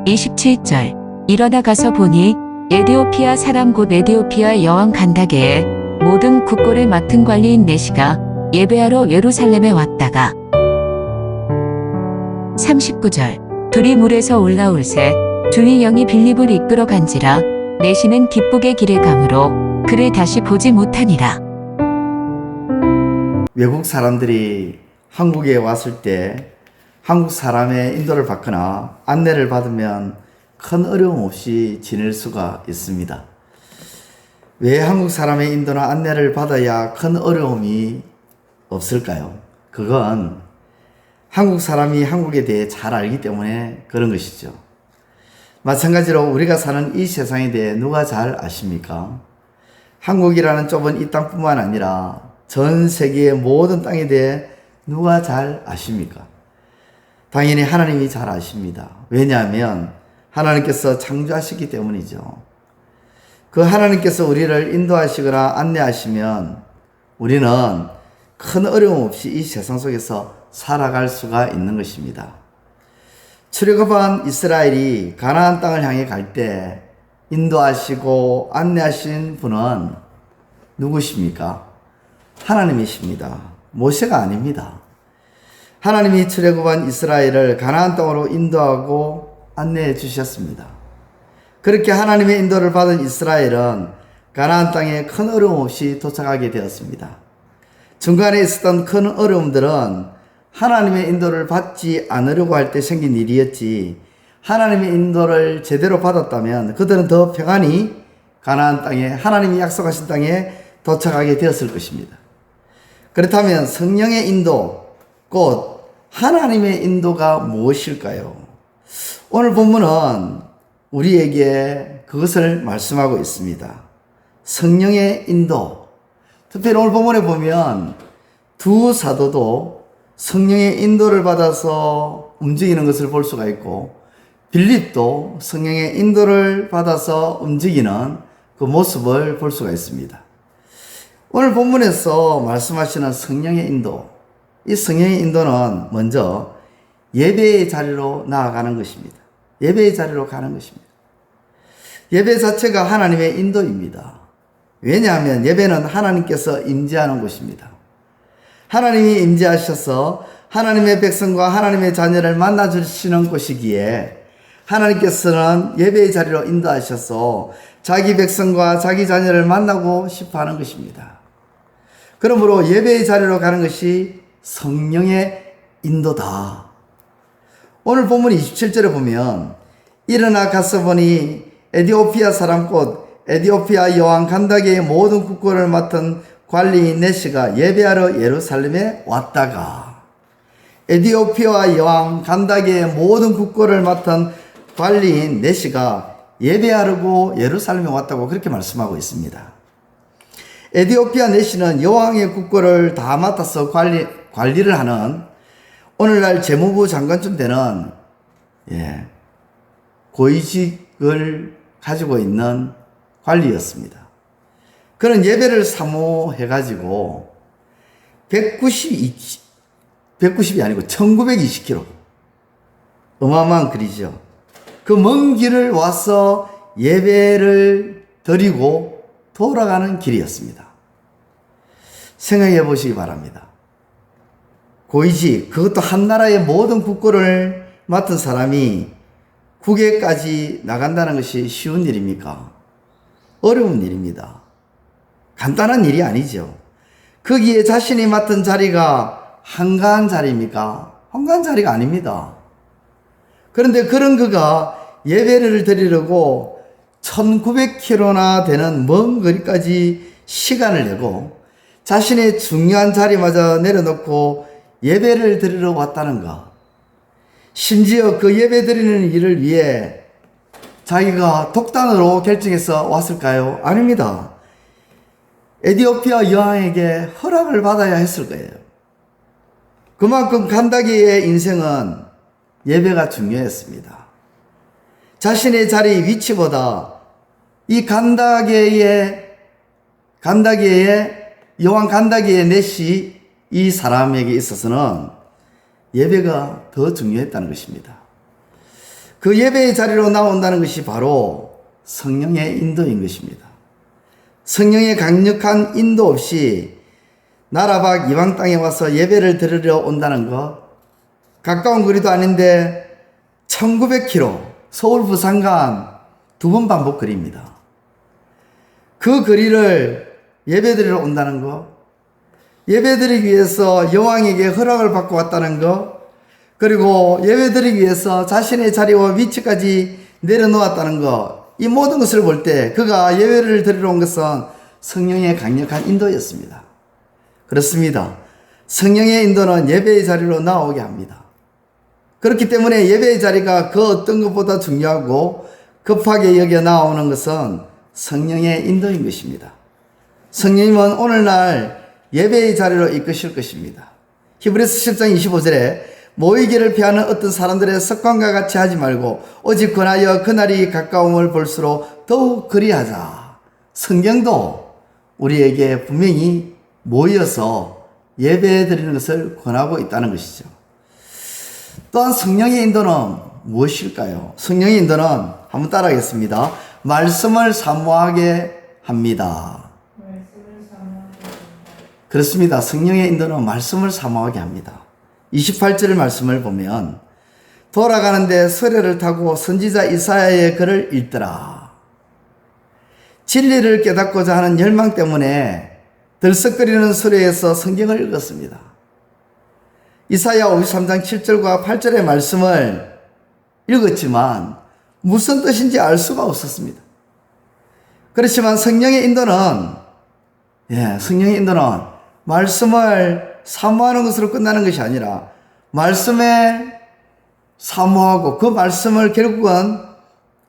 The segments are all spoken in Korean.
27절. 일어나 가서 보니 에디오피아 사람 곧 에디오피아 여왕 간다게의 모든 국고를 맡은 관리인 내시가 예배하러 예루살렘에 왔다가 39절. 둘이 물에서 올라올새 주의 영이 빌립을 이끌어 간지라 내시는 기쁘게 길에 가므로 그를 다시 보지 못하니라. 외국 사람들이 한국에 왔을 때 한국 사람의 인도를 받거나 안내를 받으면 큰 어려움 없이 지낼 수가 있습니다. 왜 한국 사람의 인도나 안내를 받아야 큰 어려움이 없을까요? 그건 한국 사람이 한국에 대해 잘 알기 때문에 그런 것이죠. 마찬가지로 우리가 사는 이 세상에 대해 누가 잘 아십니까? 한국이라는 좁은 이 땅뿐만 아니라 전 세계의 모든 땅에 대해 누가 잘 아십니까? 당연히 하나님이 잘 아십니다. 왜냐하면 하나님께서 창조하셨기 때문이죠. 그 하나님께서 우리를 인도하시거나 안내하시면 우리는 큰 어려움 없이 이 세상 속에서 살아갈 수가 있는 것입니다. 출애굽한 이스라엘이 가나안 땅을 향해 갈 때 인도하시고 안내하신 분은 누구십니까? 하나님이십니다. 모세가 아닙니다. 하나님이 출애굽한 이스라엘을 가나안 땅으로 인도하고 안내해 주셨습니다. 그렇게 하나님의 인도를 받은 이스라엘은 가나안 땅에 큰 어려움 없이 도착하게 되었습니다. 중간에 있었던 큰 어려움들은 하나님의 인도를 받지 않으려고 할 때 생긴 일이었지, 하나님의 인도를 제대로 받았다면 그들은 더 평안히 가나안 땅에, 하나님이 약속하신 땅에 도착하게 되었을 것입니다. 그렇다면 성령의 인도, 곧 하나님의 인도가 무엇일까요? 오늘 본문은 우리에게 그것을 말씀하고 있습니다. 성령의 인도. 특별히 오늘 본문에 보면 두 사도도 성령의 인도를 받아서 움직이는 것을 볼 수가 있고, 빌립도 성령의 인도를 받아서 움직이는 그 모습을 볼 수가 있습니다. 오늘 본문에서 말씀하시는 성령의 인도, 이 성령의 인도는 먼저 예배의 자리로 나아가는 것입니다. 예배의 자리로 가는 것입니다. 예배 자체가 하나님의 인도입니다. 왜냐하면 예배는 하나님께서 임재하는 곳입니다. 하나님이 임재하셔서 하나님의 백성과 하나님의 자녀를 만나주시는 곳이기에 하나님께서는 예배의 자리로 인도하셔서 자기 백성과 자기 자녀를 만나고 싶어 하는 것입니다. 그러므로 예배의 자리로 가는 것이 성령의 인도다. 오늘 본문 27절에 보면 일어나 가서 보니 에디오피아 사람 곧 에디오피아 여왕 간다게의 모든 국고를 맡은 관리인 내시가 예배하러 예루살렘에 왔다가, 에디오피아 여왕 간다게의 모든 국고를 맡은 관리인 내시가 예배하려고 예루살렘에 왔다고 그렇게 말씀하고 있습니다. 에디오피아 내시는 여왕의 국고를 다 맡아서 관리를 하는, 오늘날 재무부 장관쯤 되는 고위직을 가지고 있는 관리였습니다. 그는 예배를 사모해가지고 190이 아니고 1920km, 어마어마한 거리죠. 그 먼 길을 와서 예배를 드리고 돌아가는 길이었습니다. 생각해 보시기 바랍니다. 고위직, 그것도 한 나라의 모든 국고를 맡은 사람이 국외까지 나간다는 것이 쉬운 일입니까? 어려운 일입니다. 간단한 일이 아니죠. 거기에 자신이 맡은 자리가 한가한 자리입니까? 한가한 자리가 아닙니다. 그런데 그런 그가 예배를 드리려고 1900km나 되는 먼 거리까지 시간을 내고 자신의 중요한 자리마저 내려놓고 예배를 드리러 왔다는 것. 심지어 그 예배 드리는 일을 위해 자기가 독단으로 결정해서 왔을까요? 아닙니다. 에디오피아 여왕에게 허락을 받아야 했을 거예요. 그만큼 간다기의 인생은 예배가 중요했습니다. 자신의 자리 위치보다 이 여왕 간다기의 넷이 이 사람에게 있어서는 예배가 더 중요했다는 것입니다. 그 예배의 자리로 나온다는 것이 바로 성령의 인도인 것입니다. 성령의 강력한 인도 없이 나라 밖 이방 땅에 와서 예배를 드리러 온다는 것, 가까운 거리도 아닌데 1900km 서울 부산 간 2번 반복 거리입니다. 그 거리를 예배드리러 온다는 것, 예배드리기 위해서 여왕에게 허락을 받고 왔다는 것, 그리고 예배드리기 위해서 자신의 자리와 위치까지 내려놓았다는 것, 이 모든 것을 볼 때 그가 예배를 드리러 온 것은 성령의 강력한 인도였습니다. 그렇습니다. 성령의 인도는 예배의 자리로 나오게 합니다. 그렇기 때문에 예배의 자리가 그 어떤 것보다 중요하고 급하게 여겨 나오는 것은 성령의 인도인 것입니다. 성령님은 오늘날 예배의 자리로 이끄실 것입니다. 히브리서 10장 25절에 모이기를 피하는 어떤 사람들의 습관과 같이 하지 말고 오직 권하여 그날이 가까움을 볼수록 더욱 그리하자. 성경도 우리에게 분명히 모여서 예배 드리는 것을 권하고 있다는 것이죠. 또한 성령의 인도는 무엇일까요? 성령의 인도는 한번 따라하겠습니다. 말씀을 사모하게 합니다. 그렇습니다. 성령의 인도는 말씀을 사모하게 합니다. 28절 말씀을 보면 돌아가는데 서려를 타고 선지자 이사야의 글을 읽더라. 진리를 깨닫고자 하는 열망 때문에 들썩거리는 소리에서 성경을 읽었습니다. 이사야 53장 7절과 8절의 말씀을 읽었지만 무슨 뜻인지 알 수가 없었습니다. 그렇지만 성령의 인도는 말씀을 사모하는 것으로 끝나는 것이 아니라 말씀에 사모하고 그 말씀을 결국은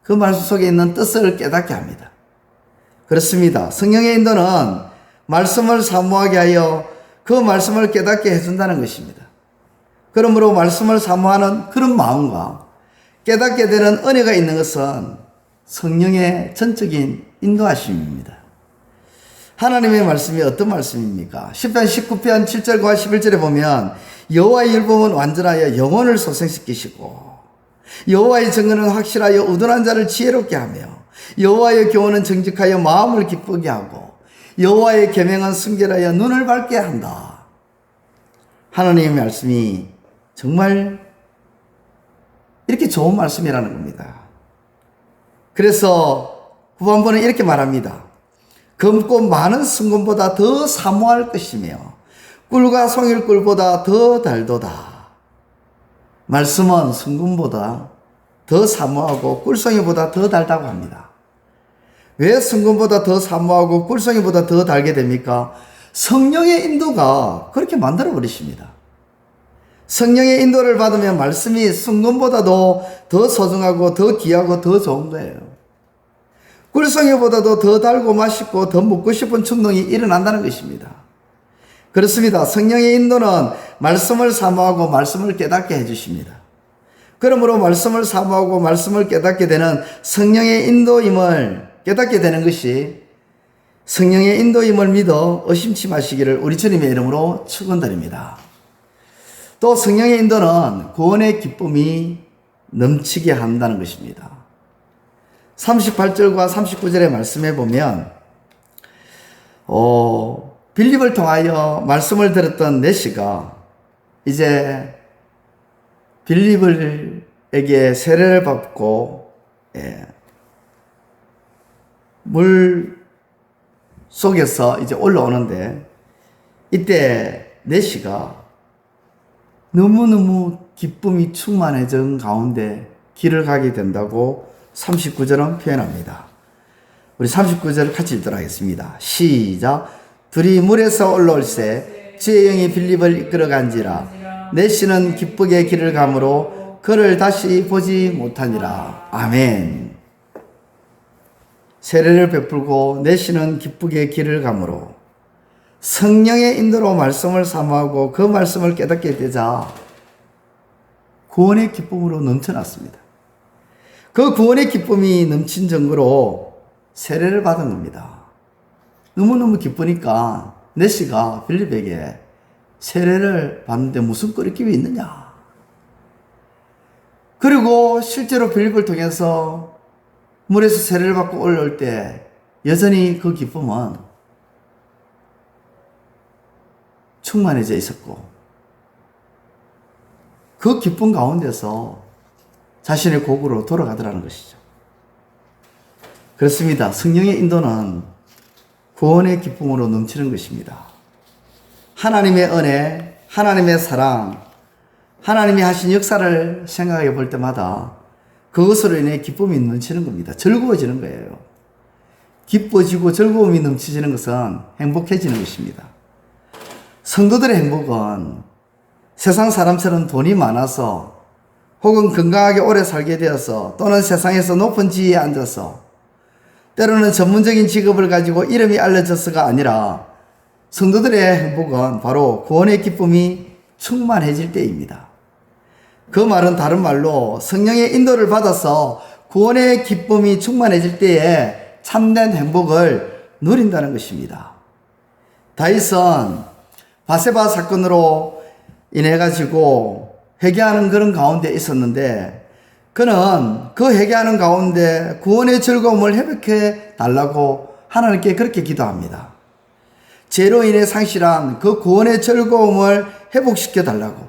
그 말씀 속에 있는 뜻을 깨닫게 합니다. 그렇습니다. 성령의 인도는 말씀을 사모하게 하여 그 말씀을 깨닫게 해준다는 것입니다. 그러므로 말씀을 사모하는 그런 마음과 깨닫게 되는 은혜가 있는 것은 성령의 전적인 인도하심입니다. 하나님의 말씀이 어떤 말씀입니까? 10편 19편 7절과 11절에 보면 여호와의 율법은 완전하여 영혼을 소생시키시고 여호와의 증언은 확실하여 우둔한 자를 지혜롭게 하며 여호와의 교훈은 정직하여 마음을 기쁘게 하고 여호와의 계명은 순결하여 눈을 밝게 한다. 하나님의 말씀이 정말 이렇게 좋은 말씀이라는 겁니다. 그래서 후반부는 이렇게 말합니다. 검고 많은 순금보다 더 사모할 것이며 꿀과 송일꿀보다 더 달도다. 말씀은 순금보다 더 사모하고 꿀송이보다 더 달다고 합니다. 왜 순금보다 더 사모하고 꿀송이보다 더 달게 됩니까? 성령의 인도가 그렇게 만들어 버리십니다. 성령의 인도를 받으면 말씀이 순금보다도 더 소중하고 더 귀하고 더 좋은 거예요. 꿀송이보다도 더 달고 맛있고 더 먹고 싶은 충동이 일어난다는 것입니다. 그렇습니다. 성령의 인도는 말씀을 사모하고 말씀을 깨닫게 해주십니다. 그러므로 말씀을 사모하고 말씀을 깨닫게 되는 성령의 인도임을 깨닫게 되는 것이 성령의 인도임을 믿어 의심치 마시기를 우리 주님의 이름으로 축원드립니다. 또 성령의 인도는 구원의 기쁨이 넘치게 한다는 것입니다. 38절과 39절의 말씀에 보면 빌립을 통하여 말씀을 들었던 내시가 이제 빌립에게 세례를 받고 물 속에서 이제 올라오는데 이때 내시가 너무너무 기쁨이 충만해진 가운데 길을 가게 된다고 39절은 표현합니다. 우리 39절을 같이 읽도록 하겠습니다. 시작. 둘이 물에서 올라올새 주의 영이 빌립을 이끌어간지라 내시는 기쁘게 길을 가므로 그를 다시 보지 못하니라. 아멘. 세례를 베풀고 내시는 기쁘게 길을 가므로 성령의 인도로 말씀을 사모하고 그 말씀을 깨닫게 되자 구원의 기쁨으로 넘쳐났습니다. 그 구원의 기쁨이 넘친 정도로 세례를 받은 겁니다. 너무너무 기쁘니까 내시가 빌립에게 세례를 받는데 무슨 거리낌이 있느냐? 그리고 실제로 빌립을 통해서 물에서 세례를 받고 올라올 때 여전히 그 기쁨은 충만해져 있었고, 그 기쁨 가운데서 자신의 고국으로 돌아가더라는 것이죠. 그렇습니다. 성령의 인도는 구원의 기쁨으로 넘치는 것입니다. 하나님의 은혜, 하나님의 사랑, 하나님이 하신 역사를 생각해 볼 때마다 그것으로 인해 기쁨이 넘치는 겁니다. 즐거워지는 거예요. 기뻐지고 즐거움이 넘치지는 것은 행복해지는 것입니다. 성도들의 행복은 세상 사람처럼 돈이 많아서 혹은 건강하게 오래 살게 되어서 또는 세상에서 높은 지위에 앉아서 때로는 전문적인 직업을 가지고 이름이 알려져서가 아니라 성도들의 행복은 바로 구원의 기쁨이 충만해질 때입니다. 그 말은 다른 말로 성령의 인도를 받아서 구원의 기쁨이 충만해질 때에 참된 행복을 누린다는 것입니다. 다윗은 바세바 사건으로 인해 가지고 회개하는 그런 가운데 있었는데, 그는 그 회개하는 가운데 구원의 즐거움을 회복해 달라고 하나님께 그렇게 기도합니다. 죄로 인해 상실한 그 구원의 즐거움을 회복시켜 달라고.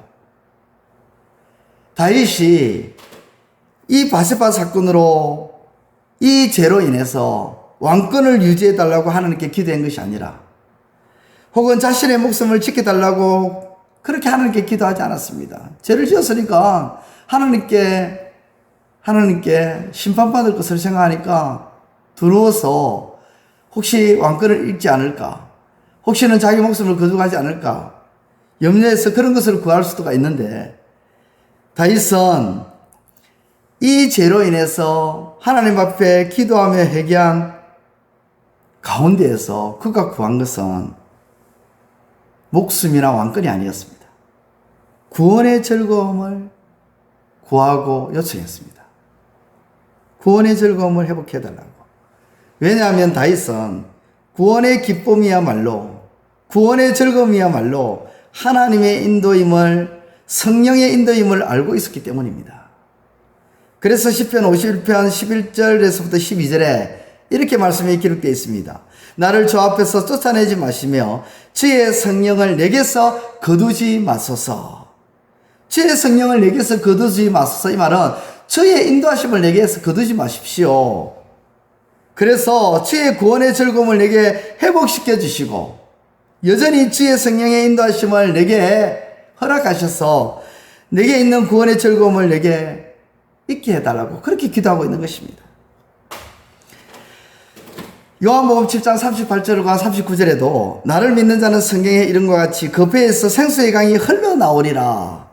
다윗이 이 바세바 사건으로 이 죄로 인해서 왕권을 유지해 달라고 하나님께 기도한 것이 아니라, 혹은 자신의 목숨을 지켜달라고 그렇게 하나님께 기도하지 않았습니다. 죄를 지었으니까 하나님께 심판받을 것을 생각하니까 두려워서 혹시 왕권을 잃지 않을까, 혹시는 자기 목숨을 거두가지 않을까 염려해서 그런 것을 구할 수도 있는데, 다윗은 이 죄로 인해서 하나님 앞에 기도하며 회개한 가운데에서 그가 구한 것은 목숨이나 왕권이 아니었습니다. 구원의 즐거움을 구하고 요청했습니다. 구원의 즐거움을 회복해달라고. 왜냐하면 다윗은 구원의 기쁨이야말로, 구원의 즐거움이야말로 하나님의 인도임을, 성령의 인도임을 알고 있었기 때문입니다. 그래서 시편 51편 11절에서부터 12절에 이렇게 말씀이 기록되어 있습니다. 나를 저 앞에서 쫓아내지 마시며 주의 성령을 내게서 거두지 마소서. 주의 성령을 내게서 거두지 마소서. 이 말은 주의 인도하심을 내게서 거두지 마십시오. 그래서 주의 구원의 즐거움을 내게 회복시켜 주시고 여전히 주의 성령의 인도하심을 내게 허락하셔서 내게 있는 구원의 즐거움을 내게 있게 해달라고 그렇게 기도하고 있는 것입니다. 요한복음 7장 38절과 39절에도 나를 믿는 자는 성경에 이름과 같이 그 배에서 생수의 강이 흘러나오리라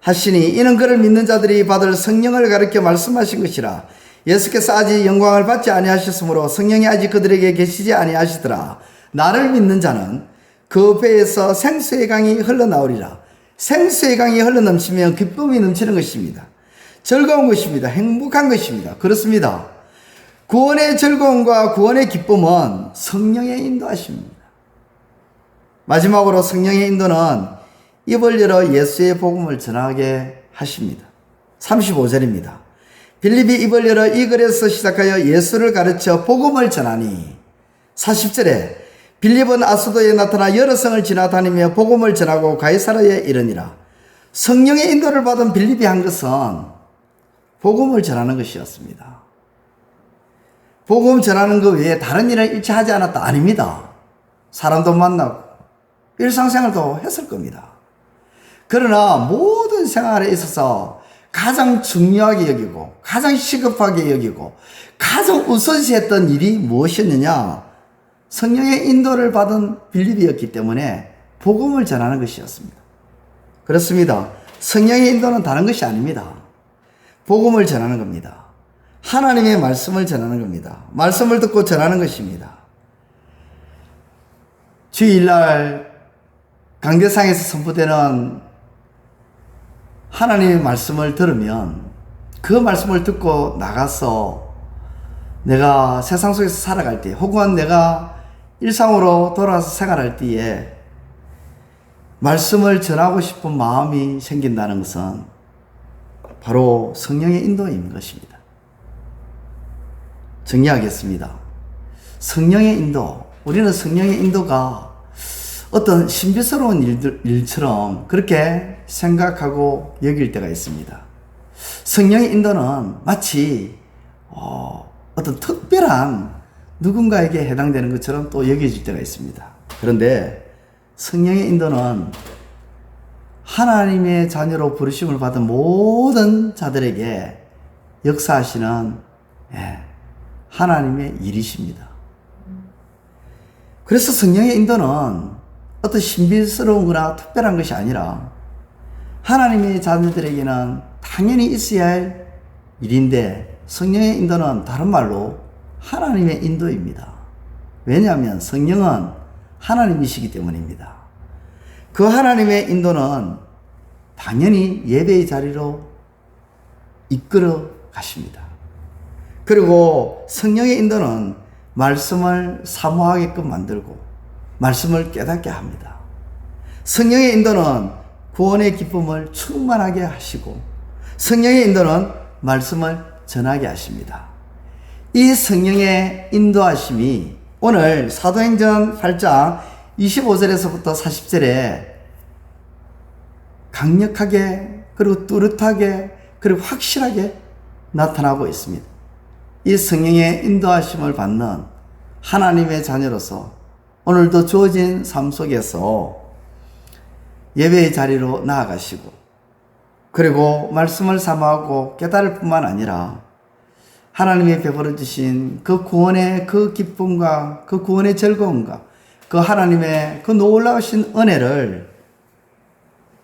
하시니 이는 그를 믿는 자들이 받을 성령을 가르쳐 말씀하신 것이라. 예수께서 아직 영광을 받지 아니하셨으므로 성령이 아직 그들에게 계시지 아니하시더라. 나를 믿는 자는 그 배에서 생수의 강이 흘러나오리라. 생수의 강이 흘러넘치면 기쁨이 넘치는 것입니다. 즐거운 것입니다. 행복한 것입니다. 그렇습니다. 구원의 즐거움과 구원의 기쁨은 성령의 인도하십니다. 마지막으로 성령의 인도는 입을 열어 예수의 복음을 전하게 하십니다. 35절입니다. 빌립이 입을 열어 이 글에서 시작하여 예수를 가르쳐 복음을 전하니. 40절에 빌립은 아수도에 나타나 여러 성을 지나다니며 복음을 전하고 가이사라에 이르니라. 성령의 인도를 받은 빌립이 한 것은 복음을 전하는 것이었습니다. 복음 전하는 것 외에 다른 일을 일체 하지 않았다 아닙니다. 사람도 만나고 일상생활도 했을 겁니다. 그러나 모든 생활에 있어서 가장 중요하게 여기고 가장 시급하게 여기고 가장 우선시했던 일이 무엇이었느냐? 성령의 인도를 받은 빌립이었기 때문에 복음을 전하는 것이었습니다. 그렇습니다. 성령의 인도는 다른 것이 아닙니다. 복음을 전하는 겁니다. 하나님의 말씀을 전하는 겁니다. 말씀을 듣고 전하는 것입니다. 주일날 강대상에서 선포되는 하나님의 말씀을 들으면 그 말씀을 듣고 나가서 내가 세상 속에서 살아갈 때 혹은 내가 일상으로 돌아와서 생활할 때에 말씀을 전하고 싶은 마음이 생긴다는 것은 바로 성령의 인도인 것입니다. 정리하겠습니다. 성령의 인도. 우리는 성령의 인도가 어떤 신비스러운 일처럼 그렇게 생각하고 여길 때가 있습니다. 성령의 인도는 마치 어떤 특별한 누군가에게 해당되는 것처럼 또 여겨질 때가 있습니다. 그런데 성령의 인도는 하나님의 자녀로 부르심을 받은 모든 자들에게 역사하시는 하나님의 일이십니다. 그래서 성령의 인도는 어떤 신비스러운 거나 특별한 것이 아니라 하나님의 자녀들에게는 당연히 있어야 할 일인데, 성령의 인도는 다른 말로 하나님의 인도입니다. 왜냐하면 성령은 하나님이시기 때문입니다. 그 하나님의 인도는 당연히 예배의 자리로 이끌어 가십니다. 그리고 성령의 인도는 말씀을 사모하게끔 만들고 말씀을 깨닫게 합니다. 성령의 인도는 구원의 기쁨을 충만하게 하시고 성령의 인도는 말씀을 전하게 하십니다. 이 성령의 인도하심이 오늘 사도행전 8장 25절에서부터 40절에 강력하게 그리고 뚜렷하게 그리고 확실하게 나타나고 있습니다. 이 성령의 인도하심을 받는 하나님의 자녀로서 오늘도 주어진 삶 속에서 예배의 자리로 나아가시고 그리고 말씀을 사모하고 깨달을 뿐만 아니라 하나님이 베풀어 주신 그 구원의 그 기쁨과 그 구원의 즐거움과 그 하나님의 그 놀라우신 은혜를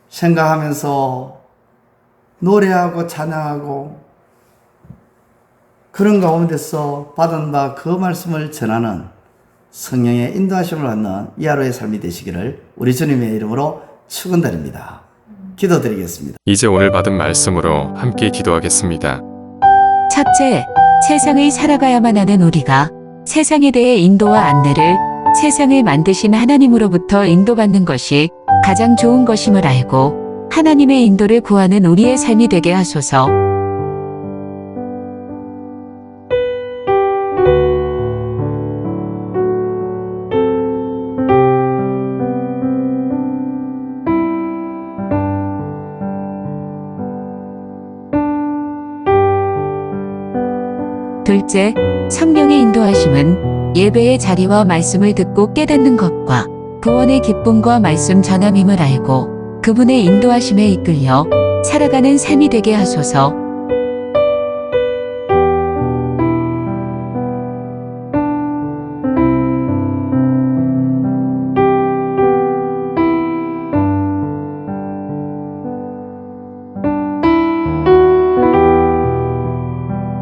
생각하면서 노래하고 찬양하고 그런 가운데서 받은 바 그 말씀을 전하는 성령의 인도하심을 받는 이 하루의 삶이 되시기를 우리 주님의 이름으로 축원드립니다. 기도드리겠습니다. 이제 오늘 받은 말씀으로 함께 기도하겠습니다. 첫째, 세상을 살아가야만 하는 우리가 세상에 대해 인도와 안내를 세상을 만드신 하나님으로부터 인도받는 것이 가장 좋은 것임을 알고 하나님의 인도를 구하는 우리의 삶이 되게 하소서. 둘째, 성령의 인도하심은 예배의 자리와 말씀을 듣고 깨닫는 것과 구원의 기쁨과 말씀 전함임을 알고 그분의 인도하심에 이끌려 살아가는 삶이 되게 하소서.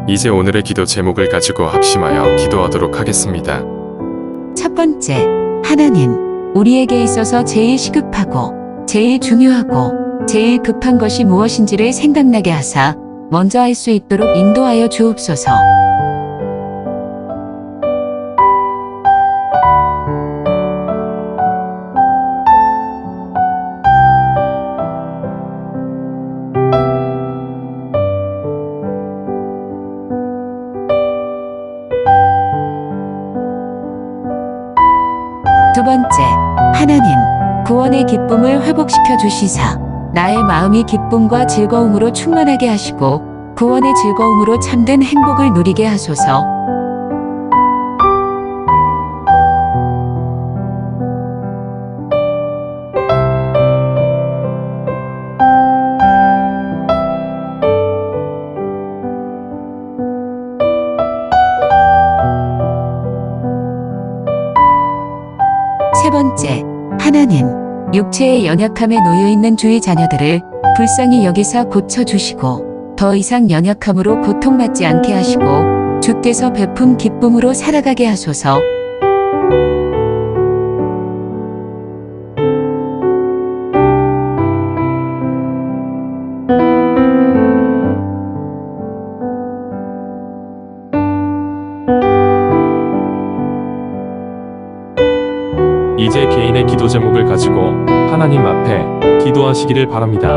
이제 오늘의 기도 제목을 가지고 합심하여 기도하도록 하겠습니다. 첫 번째, 하나님, 우리에게 있어서 제일 시급하고 제일 중요하고 제일 급한 것이 무엇인지를 생각나게 하사 먼저 할 수 있도록 인도하여 주옵소서. 두 번째, 하나님, 구원의 기쁨을 회복시켜 주시사 나의 마음이 기쁨과 즐거움으로 충만하게 하시고 구원의 즐거움으로 참된 행복을 누리게 하소서. 세 번째, 하나님, 육체의 연약함에 놓여있는 주의 자녀들을 불쌍히 여기사 고쳐주시고 더 이상 연약함으로 고통받지 않게 하시고 주께서 베푼 기쁨으로 살아가게 하소서. 이제 개인의 기도 제목을 가지고 하나님 앞에 기도하시기를 바랍니다.